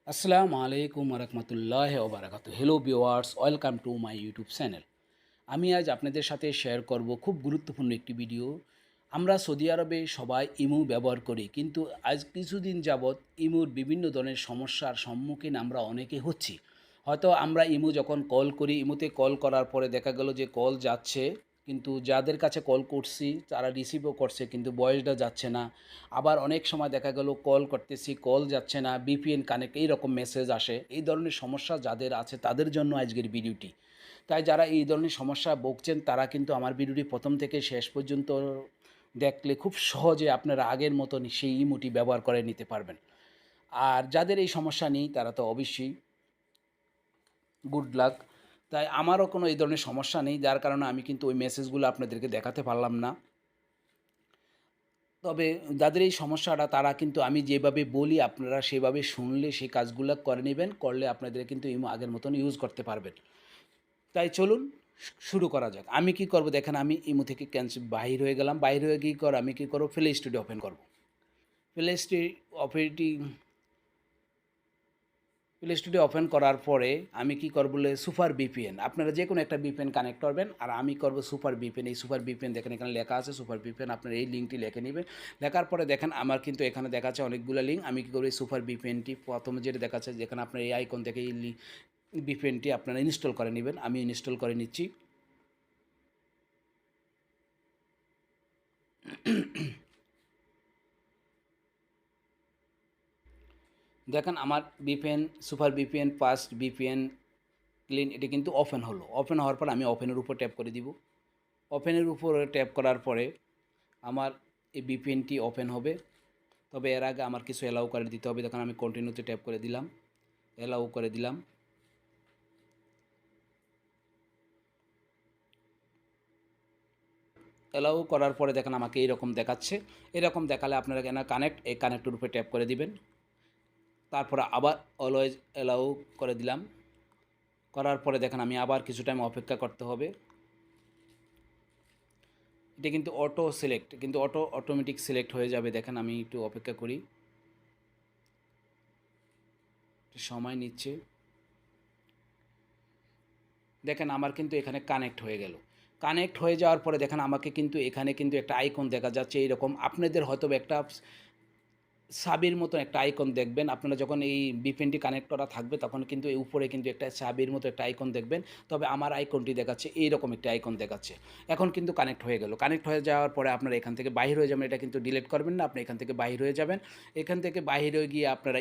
আসসালামু আলাইকুম রহমতুল্লাহ ওবরাকাতু। Hello viewers, welcome to my YouTube channel. আমি আজ আপনাদের সাথে শেয়ার করব খুব গুরুত্বপূর্ণ একটি ভিডিও। আমরা সৌদি আরবে সবাই ইমো ব্যবহার করি, কিন্তু আজ কিছুদিন যাবৎ ইমোর বিভিন্ন ধরনের সমস্যার সম্মুখীন আমরা অনেকে হচ্ছি। হয়তো আমরা ইমো যখন কল করি, ইমোতে কল করার পরে দেখা গেল যে কল যাচ্ছে, কিন্তু যাদের কাছে কল করছি তারা রিসিভও করছে, কিন্তু ভয়েসটা যাচ্ছে না। আবার অনেক সময় দেখা গেল কল করতেছি, কল যাচ্ছে না, বিপিএন কানেক্ট এইরকম মেসেজ আসে। এই ধরনের সমস্যা যাদের আছে তাদের জন্য আজকের ভিডিওটি। তাই যারা এই ধরনের সমস্যা ভুগছেন তারা কিন্তু আমার ভিডিওটি প্রথম থেকে শেষ পর্যন্ত দেখলে খুব সহজে আপনারা আগের মতন সেই ইমোটি ব্যবহার করে নিতে পারবেন। আর যাদের এই সমস্যা নেই তারা তো অবশ্যই গুড লাক। তাই আমারও কোনো এই ধরনের সমস্যা নেই, যার কারণে আমি কিন্তু ওই মেসেজগুলো আপনাদেরকে দেখাতে পারলাম না। তবে যাদের এই সমস্যাটা তারা কিন্তু আমি যেভাবে বলি আপনারা সেভাবে শুনলে সেই কাজগুলো করে নেবেন, করলে আপনাদের কিন্তু ইমো আগের মতন ইউজ করতে পারবেন। তাই চলুন শুরু করা যাক। আমি কি করব দেখেন, আমি ইমো থেকে বাহির হয়ে গেলাম। বাহির হয়ে গিয়ে আমি কি করব, প্লে স্টোরে ওপেন করব। প্লে স্টোরে অপারেটিং প্লে স্টোরে ওপেন করার পরে আমি কি করব বলে সুপার ভিপিএন, আপনারা যে কোনো একটা ভিপিএন কানেক্ট করবেন। আর আমি করব সুপার ভিপিএন। এই সুপার ভিপিএন দেখেন এখানে লেখা আছে সুপার ভিপিএন, আপনারা এই লিঙ্কটি লিখে নেবেন। লেখার পরে দেখেন আমার কিন্তু এখানে দেখাচ্ছে অনেকগুলো লিঙ্ক। আমি কি করব, এই সুপার ভিপিএনটি প্রথমে যেটা দেখাচ্ছে যেখানে আপনার এই আইকন থেকে এই ভিপিএনটি আপনারা ইনস্টল করে নেবেন। আমি ইনস্টল করে নিচ্ছি। দেখেন আমার VPN, super VPN, fast VPN clean, এটি কিন্তু ওপেন হলো। ওপেন হওয়ার পর আমি ওপেনের উপর ট্যাপ করে দিব। ওপেনের উপরে ট্যাপ করার পরে আমার এই ভিপিএনটি ওপেন হবে। তবে এর আগে আমার কিছু অ্যালাউ করে দিতে হবে। দেখুন আমি কন্টিনিউতে ট্যাপ করে দিলাম, অ্যালাউ করে দিলাম। অ্যালাউ করার পরে দেখেন আমাকে এইরকম দেখাচ্ছে। এরকম দেখালে আপনারা কেন কানেক্ট, এই কানেক্টের উপরে ট্যাপ করে দিবেন। তারপরে আবার অলওয়েজ অ্যালাউ করে দিলাম। করার পরে দেখেন আমি আবার কিছু টাইম অপেক্ষা করতে হবে। এটা কিন্তু অটো সিলেক্ট, কিন্তু অটোমেটিক সিলেক্ট হয়ে যাবে। দেখেন আমি একটু অপেক্ষা করি, সময় নিচ্ছে। দেখেন আমার কিন্তু এখানে কানেক্ট হয়ে গেল। কানেক্ট হয়ে যাওয়ার পরে দেখেন আমাকে কিন্তু এখানে কিন্তু একটা আইকন দেখা যাচ্ছে এইরকম। আপনাদের হয়তো একটা চাবির মতো একটা আইকন দেখবেন। আপনারা যখন এই ভিপিএনটি কানেক্ট করা থাকবে তখন কিন্তু এই উপরে কিন্তু একটা চাবির মতো একটা আইকন দেখবেন। তবে আমার আইকনটি দেখাচ্ছে এইরকম একটা আইকন দেখাচ্ছে। এখন কিন্তু কানেক্ট হয়ে গেল। কানেক্ট হয়ে যাওয়ার পরে আপনারা এখান থেকে বাহির হয়ে যাবেন। এটা কিন্তু ডিলিট করবেন না, আপনি এখান থেকে বাহির হয়ে যাবেন। এখান থেকে বাহির হয়ে গিয়ে আপনারা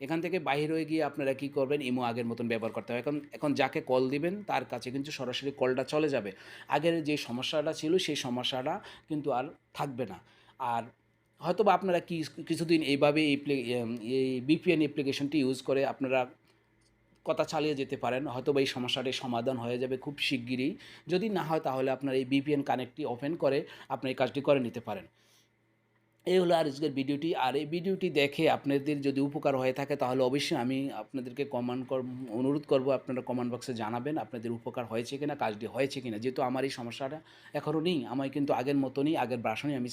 এখান থেকে বাহির হয়ে গিয়ে আপনারা কী করবেন, ইমো আগের মতন ব্যবহার করতে হবে। এখন এখন যাকে কল দিবেন তার কাছে কিন্তু সরাসরি কলটা চলে যাবে। আগের যে সমস্যাটা ছিল সেই সমস্যাটা কিন্তু আর থাকবে না। আর হয়তোবা আপনারা কিছুদিন এইভাবে এই ভিপিএন অ্যাপ্লিকেশনটি ইউজ করে আপনারা কথা চালিয়ে যেতে পারেন। হয়তোবা এই সমস্যাটির সমাধান হয়ে যাবে খুব শিগগিরই। যদি না হয় তাহলে আপনারা এই ভিপিএন কানেক্টটি ওপেন করে আপনি এই কাজটি করে নিতে পারেন। এই হলো আজকের ভিডিওটি। আর এই ভিডিওটি দেখে আপনাদের যদি উপকার হয়ে থাকে তাহলে অবশ্যই আমি আপনাদেরকে অনুরোধ করব আপনারা কমেন্ট বক্সে জানাবেন আপনাদের উপকার হয়েছে কিনা, কাজটি হয়েছে কিনা। যেহেতু আমার এই সমস্যাটা এখনও নেই, আমি কিন্তু আগের মতনই আগের ভার্সনই আমি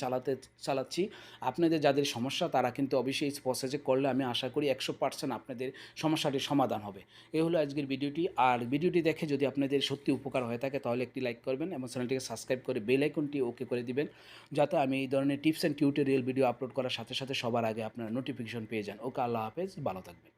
চালাচ্ছি। আপনাদের যাদের সমস্যা তারা কিন্তু অবশ্যই এই প্রসেসে করলে আমি আশা করি 100% আপনাদের সমস্যাটির সমাধান হবে। এই হলো আজকের ভিডিওটি। আর ভিডিওটি দেখে যদি আপনাদের সত্যি উপকার হয়ে থাকে তাহলে একটি লাইক করবেন এবং চ্যানেলটিকে সাবস্ক্রাইব করে বেল আইকনটি ওকে করে দিবেন, যাতে আমি এই ধরনের tips and tutorial video upload করার সাথে সাথে সবার আগে আপনারা নোটিফিকেশন পেয়ে যান। ওকে, আল্লাহ হাফেজ, ভালো থাকবেন।